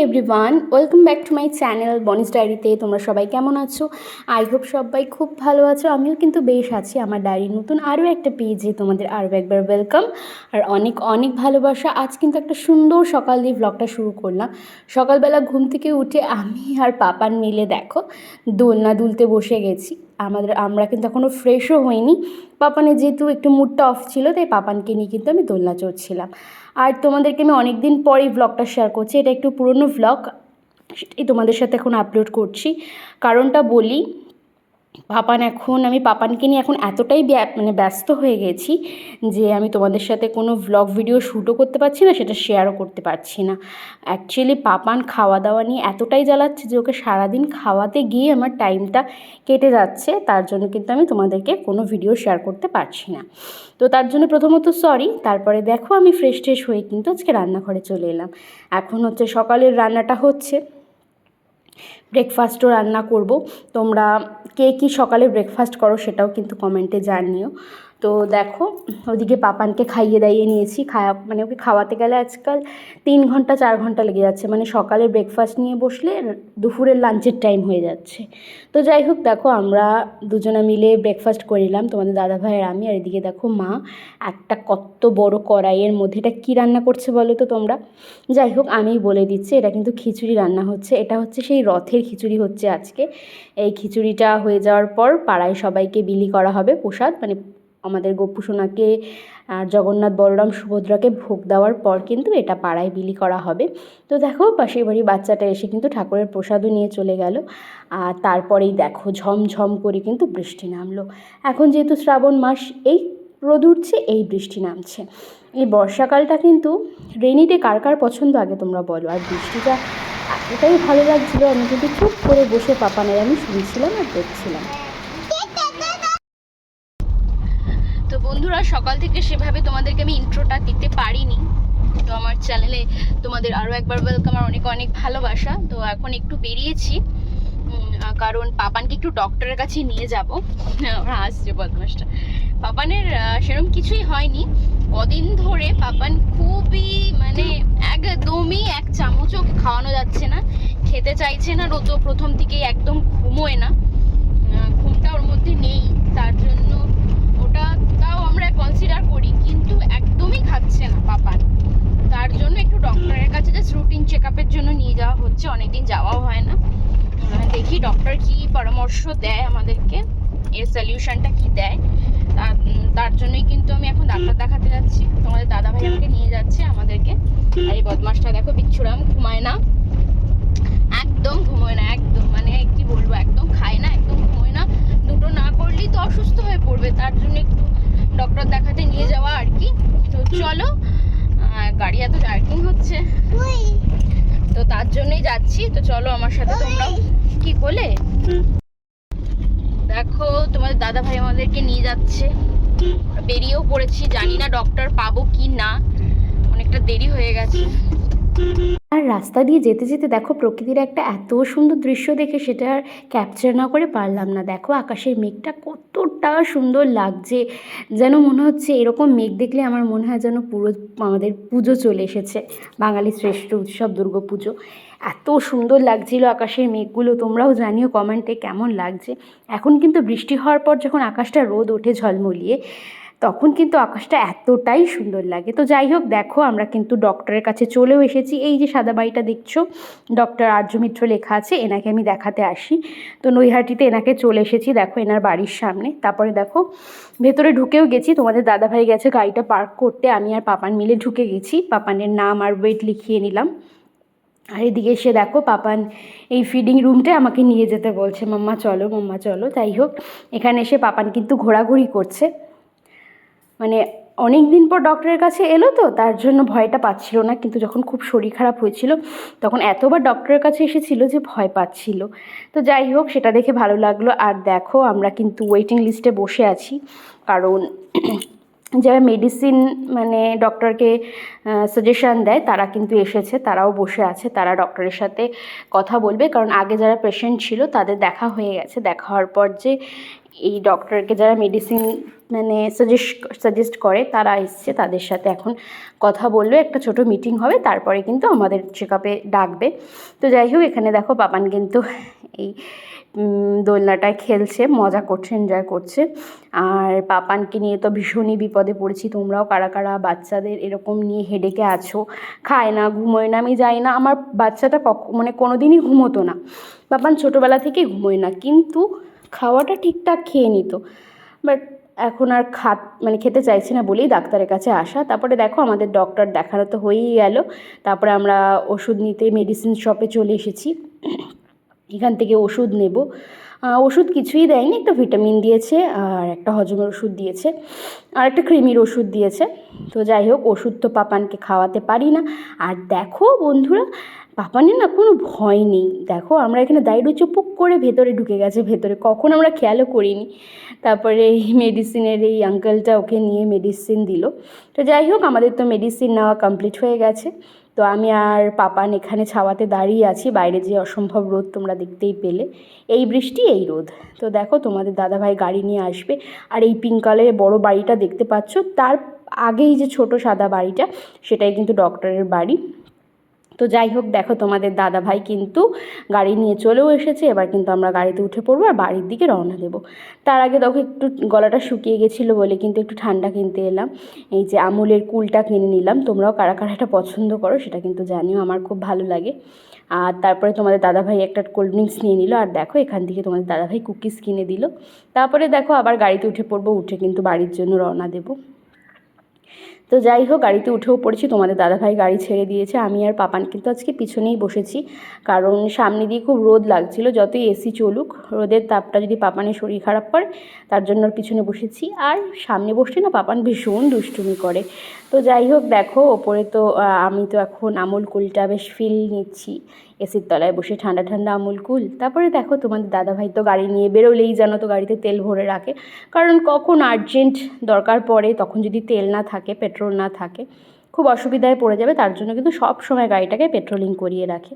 Everyone, welcome back to my channel Boni's ডায়েরিতে। তোমরা সবাই কেমন আছো? আই হোপ সবাই খুব ভালো আছো। আমিও কিন্তু বেশ আছি। আমার ডায়েরির নতুন আরও একটা পেজে তোমাদের আরও একবার ওয়েলকাম আর অনেক অনেক ভালোবাসা। আজ কিন্তু একটা সুন্দর সকাল দিয়ে ব্লগটা শুরু করলাম। সকালবেলা ঘুম থেকে উঠে আমি আর পাপান মিলে দেখো দোলনা দুলতে বসে গেছি। আমরা কিন্তু এখনও ফ্রেশও হইনি। পাপানের যেহেতু একটু মুডটা অফ ছিল, তাই পাপানকে নিয়ে কিন্তু আমি দোলনা চড়ছিলাম। আর তোমাদেরকে আমি অনেক দিন পরেই ব্লগটা শেয়ার করছি। এটা একটু পুরনো ব্লগ, সেটাই তোমাদের সাথে এখন আপলোড করছি। কারণটা বলি, আমি পাপানকে নিয়ে এখন এতটাই ব্যস্ত হয়ে গেছি যে আমি তোমাদের সাথে কোনো ভ্লগ ভিডিও শ্যুটও করতে পারছি না, সেটা শেয়ারও করতে পারছি না। অ্যাকচুয়ালি পাপান খাওয়া দাওয়া নিয়ে এতটাই জ্বালাচ্ছে যে ওকে সারাদিন খাওয়াতে গিয়ে আমার টাইমটা কেটে যাচ্ছে। তার জন্য কিন্তু আমি তোমাদেরকে কোনো ভিডিও শেয়ার করতে পারছি না। তো তার জন্য প্রথমত সরি। তারপরে দেখো আমি ফ্রেশ ট্রেশ হয়ে কিন্তু আজকে রান্নাঘরে চলে এলাম। এখন হচ্ছে সকালের রান্নাটা হচ্ছে, ব্রেকফাস্টও রান্না করব। তোমরা কে কী সকালে ব্রেকফাস্ট করো সেটাও কিন্তু কমেন্টে জানিও। তো দেখো ওদিকে পাপানকে খাইয়ে দাইয়ে নিয়েছি। ওকে খাওয়াতে গেলে আজকাল 3 ঘন্টা 4 ঘন্টা লেগে যাচ্ছে। সকালে ব্রেকফাস্ট নিয়ে বসলে দুপুরের লাঞ্চের টাইম হয়ে যাচ্ছে। তো যাই হোক, দেখো আমরা দুজনে মিলে ব্রেকফাস্ট করে নিলাম, তোমাদের দাদাভাই আর আমি। আর এদিকে দেখো মা একটা কত বড় কড়াইয়ের মধ্যে এটা কী রান্না করছে বলো তো তোমরা? যাই হোক, আমি বলে দিচ্ছি, এটা কিন্তু খিচুড়ি রান্না হচ্ছে। এটা হচ্ছে সেই রথের খিচুড়ি হচ্ছে আজকে। এই খিচুড়িটা হয়ে যাওয়ার পর পাড়ায় সবাইকে বিলি করা হবে প্রসাদ। আমাদের গোপু সোনাকে আর জগন্নাথ বলরাম সুভদ্রাকে ভোগ দেওয়ার পর কিন্তু এটা পাড়ায় বিলি করা হবে। তো দেখো পাশের বাড়ির বাচ্চাটা এসে কিন্তু ঠাকুরের প্রসাদও নিয়ে চলে গেল। আর তারপরেই দেখো ঝমঝম করে কিন্তু বৃষ্টি নামলো। এখন যেহেতু শ্রাবণ মাস, এই রোদ উঠছে, এই বৃষ্টি নামছে। এই বর্ষাকালটা কিন্তু রেনি ডে কার কার পছন্দ আগে তোমরা বলো। আর বৃষ্টিটা এতটাই ভালো লাগছিলো, আমি কিন্তু চুপ করে বসে পাপানের আমি শুনছিলাম আর দেখছিলাম। তো বন্ধুরা, সকাল থেকে সেভাবে তোমাদেরকে আমি ইন্ট্রোটা দিতে পারিনি। তো আমার চ্যানেলে তোমাদের আরও একবার ওয়েলকাম আর অনেক অনেক ভালোবাসা। তো এখন একটু বেরিয়েছি, কারণ পাপানকে একটু ডক্টরের কাছে নিয়ে যাবো। আসছে বদমাসটা। পাপানের সেরকম কিছুই হয়নি। কদিন ধরে পাপান খুবই একদমই এক চামচও খাওয়ানো যাচ্ছে না, খেতে চাইছে না। রোজও প্রথম থেকেই একদম ঘুমোয় না, ঘুমটা ওর মধ্যে নেই। তার জন্য ওটা তাও আমরা কনসিডার করি, কিন্তু একদমই খাচ্ছে না পাপান। তার জন্য একটু ডক্টরের কাছে জাস্ট রুটিন চেক আপের জন্য নিয়ে যাওয়া হচ্ছে। অনেকদিন যাওয়াও হয় না। দেখি ডক্টর কি পরামর্শ দেয় আমাদেরকে, এর সলিউশনটা কি দেয়। তার জন্যই কিন্তু আমি এখন ডাক্তার দেখাতে যাচ্ছি। তোমাদের দাদাভাই আমাকে নিয়ে যাচ্ছে আমাদেরকে। আর এই বদমাসটা দেখো, বিচ্ছুরাম ঘুমায় না, একদম ঘুমোয় না, একদম কি বলবো, একদম খায় না, একদম ঘুমোয় না। দুটো না করলেই তো অসুস্থ হয়ে পড়বে। তার জন্য একটু ডক্টর দেখাতে নিয়ে যাওয়া আর কি। তো চলো, গাড়ি এত জার্কিং হচ্ছে, তো তার জন্যই যাচ্ছি। তো চলো আমার সাথে তোমরাও। কি বলে দেখো, তোমাদের দাদা ভাই আমাদেরকে নিয়ে যাচ্ছে। বেরিয়েও পড়েছি, জানি না ডক্টর পাবো কি না, অনেকটা দেরি হয়ে গেছে। আর রাস্তা দিয়ে যেতে যেতে দেখো প্রকৃতির একটা এত সুন্দর দৃশ্য দেখে সেটা আর ক্যাপচার না করে পারলাম না। দেখো আকাশের মেঘটা কতটা সুন্দর লাগছে, যেন মনে হচ্ছে এরকম মেঘ দেখলে আমার মনে হয় যেন পুরো আমাদের পুজো চলে এসেছে, বাঙালির শ্রেষ্ঠ উৎসব দুর্গাপুজো। এত সুন্দর লাগছিল আকাশের মেঘগুলো। তোমরাও জানিও কমেন্টে কেমন লাগছে। এখন কিন্তু বৃষ্টি হওয়ার পর যখন আকাশটা রোদ ওঠে ঝলমলিয়ে, তখন কিন্তু আকাশটা এতটাই সুন্দর লাগে। তো যাই হোক, দেখো আমরা কিন্তু ডক্টরের কাছে চলেও এসেছি। এই যে সাদা বাড়িটা দেখছো, ডক্টর আর্য মিত্র লেখা আছে, এনাকে আমি দেখাতে আসি। তো নৈহাটিতে এনাকে চলে এসেছি, দেখো এনার বাড়ির সামনে। তারপরে দেখো ভেতরে ঢুকেও গেছি। তোমাদের দাদাভাই গেছে গাড়িটা পার্ক করতে, আমি আর পাপান মিলে ঢুকে গেছি। পাপানের নাম আর ওয়েট লিখিয়ে নিলাম। আর এদিকে এসে দেখো পাপান এই ফিডিং রুমটায় আমাকে নিয়ে যেতে বলছে, মাম্মা চলো মাম্মা চলো। যাই হোক, এখানে এসে পাপান কিন্তু ঘোরাঘুরি করছে। অনেক দিন পর ডক্টরের কাছে এলো, তো তার জন্য ভয়টা পাচ্ছিল না। কিন্তু যখন খুব শরীর খারাপ হয়েছিল তখন এতবার ডক্টরের কাছে এসেছিল যে ভয় পাচ্ছিল। তো যাই হোক, সেটা দেখে ভালো লাগলো। আর দেখো আমরা কিন্তু ওয়েটিং লিস্টে বসে আছি, কারণ যারা মেডিসিন মানে ডক্টরকে সাজেশান দেয় তারা কিন্তু এসেছে, তারাও বসে আছে, তারা ডক্টরের সাথে কথা বলবে। কারণ আগে যারা পেশেন্ট ছিল তাদের দেখা হয়ে গেছে, দেখা হওয়ার পর যে এই ডক্টরকে যারা মেডিসিন মানে সাজেস্ট করে তারা এসছে, তাদের সাথে এখন কথা বলবে, একটা ছোট মিটিং হবে, তারপরে কিন্তু আমাদের চেক আপে ডাকবে। তো যাই হোক, এখানে দেখো পাপান কিন্তু এই দোলনাটায় খেলছে, মজা করছে, এনজয় করছে। আর পাপানকে নিয়ে তো ভীষণই বিপদে পড়েছি। তোমরাও কারা কারা বাচ্চাদের এরকম নিয়ে হেডেকে আছো, খায় না, ঘুমোয় না। আমি জানি না, আমার বাচ্চাটা মানে কোনো দিনই ঘুমোতো না, পাপান ছোটোবেলা থেকেই ঘুমোয় না, কিন্তু খাওয়াটা ঠিকঠাক খেয়ে নিত। বাট এখন আর মানে খেতে চাইছে না বলেই ডাক্তারের কাছে আসা। তারপরে দেখো আমাদের ডক্টর দেখানো তো হয়েই গেল, তারপরে আমরা ওষুধ নিতে মেডিসিন শপে চলে এসেছি। এখান থেকে ওষুধ নেব। ওষুধ কিছুই দেয়নি, একটা ভিটামিন দিয়েছে আর একটা হজমের ওষুধ দিয়েছে আর একটা ক্রিমির ওষুধ দিয়েছে। তো যাই হোক, ওষুধ তো পাপানকে খাওয়াতে পারি না। আর দেখো বন্ধুরা, পাপানের না কোনো ভয় নেই। দেখো আমরা এখানে দাঁড়িয়ে রয়েছি, পুক করে ভেতরে ঢুকে গেছে, ভেতরে কখন আমরা খেয়ালও করিনি। তারপরে এই মেডিসিনের এই আঙ্কেলটা ওকে নিয়ে মেডিসিন দিল। তো যাই হোক, আমাদের তো মেডিসিন নেওয়া কমপ্লিট হয়ে গেছে। তো আমি আর পাপান এখানে ছাওয়াতে দাঁড়িয়ে আছি, বাইরে যে অসম্ভব রোদ তোমরা দেখতেই পেলে, এই বৃষ্টি এই রোদ। তো দেখো তোমাদের দাদাভাই গাড়ি নিয়ে আসবে, আর এই পিঙ্ক কালারের বড় বাড়িটা দেখতে পাচ্ছ, তার আগেই যে ছোট সাদা বাড়িটা, সেটাই কিন্তু ডক্টরের বাড়ি। তো যাই হোক, দেখো তোমাদের দাদাভাই কিন্তু গাড়ি নিয়ে চলেও এসেছে। এবার কিন্তু আমরা গাড়িতে উঠে পড়বো আর বাড়ির দিকে রওনা দেবো। তার আগে দেখো একটু গলাটা শুকিয়ে গেছিলো বলে কিন্তু একটু ঠান্ডা কিনতে এলাম। এই যে আমুলের কুলটা কিনে নিলাম। তোমরাও কারা কারা এটা পছন্দ করো সেটা কিন্তু জানিও, আমার খুব ভালো লাগে। আর তারপরে তোমাদের দাদাভাই একটা কোল্ড ড্রিঙ্কস নিয়ে নিল। আর দেখো এখান থেকে তোমাদের দাদাভাই কুকিজ কিনে দিল। তারপরে দেখো আবার গাড়িতে উঠে পড়বো, উঠে কিন্তু বাড়ির জন্য রওনা দেবো। তো যাই হোক, গাড়িতে উঠেও পড়েছি, তোমাদের দাদাভাই গাড়ি ছেড়ে দিয়েছে। আমি আর পাপান কিন্তু আজকে পিছনেই বসেছি, কারণ সামনে দিয়ে খুব রোদ লাগছিল। যতই এসি চলুক, রোদের তাপটা যদি পাপানের শরীর খারাপ করে, তার জন্য পিছনে বসেছি। আর সামনে বসলে না পাপান ভীষণ দুষ্টুমি করে। তো যাই হোক, দেখো ওপরে তো আমি তো এখন আমুল কুলটা বেশ ফিল নিচ্ছি, এসির তলায় বসে ঠান্ডা ঠান্ডা আমুল কুল। তারপরে দেখো তোমাদের দাদাভাই তো গাড়ি নিয়ে বেরোলেই জানো তো গাড়িতে তেল ভরে রাখে, কারণ কখন আর্জেন্ট দরকার পড়ে তখন যদি তেল না থাকে, পেট্রোল না থাকে, খুব অসুবিধায় পড়ে যাবে, তার জন্য কিন্তু সব সময় গাড়িটাকে পেট্রোলিং করিয়ে রাখে।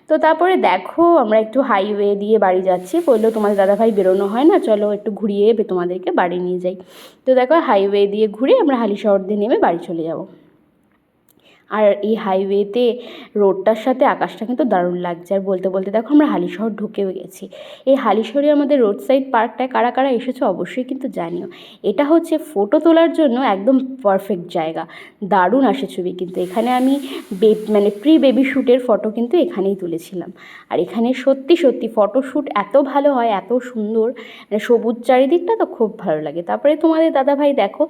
তো তারপরে দেখো আমরা একটু হাইওয়ে দিয়ে বাড়ি যাচ্ছি। বললেও তোমাদের দাদাভাই বেরোনো হয় না, চলো একটু ঘুরিয়ে তোমাদেরকে বাড়ি নিয়ে যাই। তো দেখো হাইওয়ে দিয়ে ঘুরে আমরা হালিশহর দিয়ে নেমে বাড়ি চলে যাব। আর এই হাইওয়েতে রোডটার সাথে আকাশটা কিন্তু দারুণ লাগছে। আর বলতে বলতে দেখো আমরা হালিশহর ঢুকেও গেছি। এই হালিশহরে আমাদের রোড সাইড পার্কটায় কারা কারা এসেছো অবশ্যই কিন্তু জানিও। এটা হচ্ছে ফটো তোলার জন্য একদম পারফেক্ট জায়গা, দারুণ আসে ছবি। কিন্তু এখানে আমি মানে প্রি বেবি শ্যুটের ফটো কিন্তু এখানেই তুলেছিলাম। আর এখানে সত্যি সত্যি ফটোশ্যুট এত ভালো হয়, এত সুন্দর, মানে সবুজ চারিদিকটা তো খুব ভালো লাগে। তারপরে তোমাদের দাদাভাই দেখো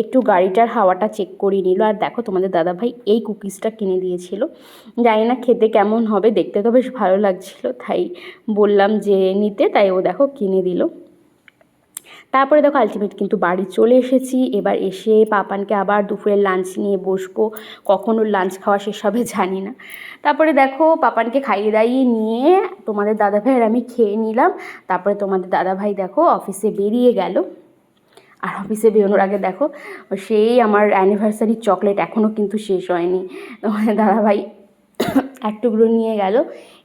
একটু গাড়িটার হাওয়াটা চেক করিয়ে নিল। আর দেখো তোমাদের দাদাভাই এই কুকিজটা কিনে দিয়েছিল, জানি না খেতে কেমন হবে, দেখতে তো বেশ ভালো লাগছিল, তাই বললাম যে নিতে, তাই ও দেখো কিনে দিল। তারপরে দেখো আলটিমেট কিন্তু বাড়ি চলে এসেছি। এবার এসে পাপানকে আবার দুপুরের লাঞ্চ নিয়ে বসবো, কখন ওর লাঞ্চ খাওয়া শেষ হবে জানি না। তারপরে দেখো পাপানকে খাইয়ে দাইয়ে নিয়ে তোমাদের দাদাভাই আর আমি খেয়ে নিলাম। তারপরে তোমাদের দাদাভাই দেখো অফিসে বেরিয়ে গেল। আর অফিসে বেরোনোর আগে দেখো সেই আমার অ্যানিভার্সারির চকলেট এখনও কিন্তু শেষ হয়নি, তোমাদের দাদাভাই এক টুকরো নিয়ে গেল।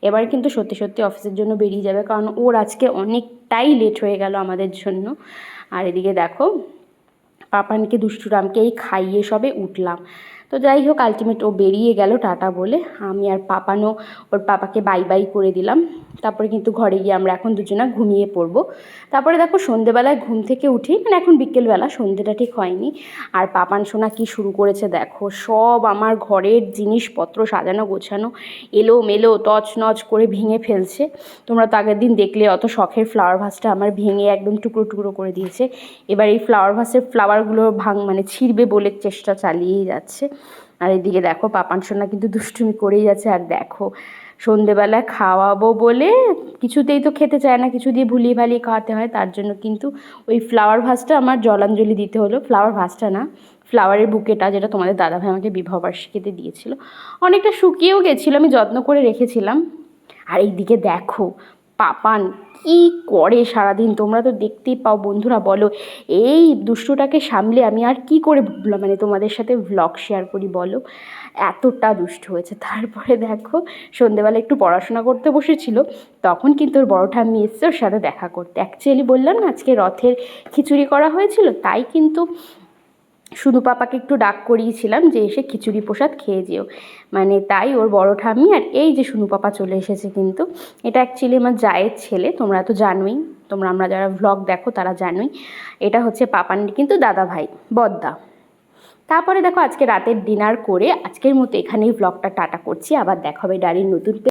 এবার কিন্তু সত্যি সত্যি অফিসের জন্য বেরিয়ে যাবে, কারণ ওর আজকে অনেকটাই লেট হয়ে গেল আমাদের জন্য। আর এদিকে দেখো পাপানকে দুষ্টুরামকেই খাইয়ে সবে উঠলাম। তো যাই হোক আলটিমেট ও বেরিয়ে গেল টাটা বলে। আমি আর পাপানও ওর পাপাকে বাই বাই করে দিলাম। তারপরে কিন্তু ঘরে গিয়ে আমরা এখন দুজনা ঘুমিয়ে পড়বো। তারপরে দেখো সন্ধেবেলায় ঘুম থেকে উঠি, মানে এখন বিকেলবেলা, সন্ধেটা ঠিক হয়নি। আর পাপান সোনা কি শুরু করেছে দেখো, সব আমার ঘরের জিনিসপত্র সাজানো গোছানো এলোমেলো তছনছ করে ভেঙে ফেলছে। তোমরা তো আগের দিন দেখলে অত শখের ফ্লাওয়ার ভাসটা আমার ভেঙে একদম টুকরো টুকরো করে দিয়েছে। এবার এই ফ্লাওয়ার ভাসের ফ্লাওয়ারগুলো মানে ছিঁড়বে বলে চেষ্টা চালিয়েই যাচ্ছে। আর এদিকে দেখো পাপান সোনা কিন্তু দুষ্টুমি করেই যাচ্ছে। আর দেখো সন্ধেবেলায় খাওয়াবো বলে কিছুতেই তো খেতে চায় না, কিছু দিয়ে ভুলিয়ে ভালিয়ে খাওয়াতে হয়, তার জন্য কিন্তু ওই ফ্লাওয়ার ভাসটা আমার জলাঞ্জলি দিতে হলো। ফ্লাওয়ার ভাসটা না, ফ্লাওয়ারের বুকেটা, যেটা তোমাদের দাদাভাই আমাকে বিবাহবার্ষিকীতে দিয়েছিল, অনেকটা শুকিয়েও গেছিলো, আমি যত্ন করে রেখেছিলাম। আর এইদিকে দেখো পাপান কি করে সারাদিন তোমরা তো দেখতেই পাও বন্ধুরা। বলো এই দুষ্টুটাকে সামলে আমি আর কি করে মানে তোমাদের সাথে ভ্লগ শেয়ার করি বলো, এতটা দুষ্ট হয়েছে। তারপরে দেখো সন্ধেবেলা একটু পড়াশোনা করতে বসেছিল, তখন কিন্তু ওর বড় ঠাম্মি এসছে ওর সাথে দেখা করতে। অ্যাকচুয়ালি বললাম না আজকে রথের খিচুড়ি করা হয়েছিল, তাই কিন্তু শুধু পাপাকে একটু ডাক করিয়েছিলাম যে এসে খিচুড়ি প্রসাদ খেয়ে যেও, মানে তাই ওর বড় ঠাম্মি আর এই যে শুনু পাপা চলে এসেছে। কিন্তু এটা অ্যাকচুয়ালি আমার জায়ের ছেলে, তোমরা তো জানোই, আমরা যারা ভ্লগ দেখো তারা জানোই। এটা হচ্ছে পাপান কিন্তু দাদা ভাই বদ্দা। তারপরে দেখো আজকে রাতের ডিনার করে আজকের মতো এখানেই ভ্লগটা টাটা করছি। আবার দেখা হবে ডায়েরির নতুন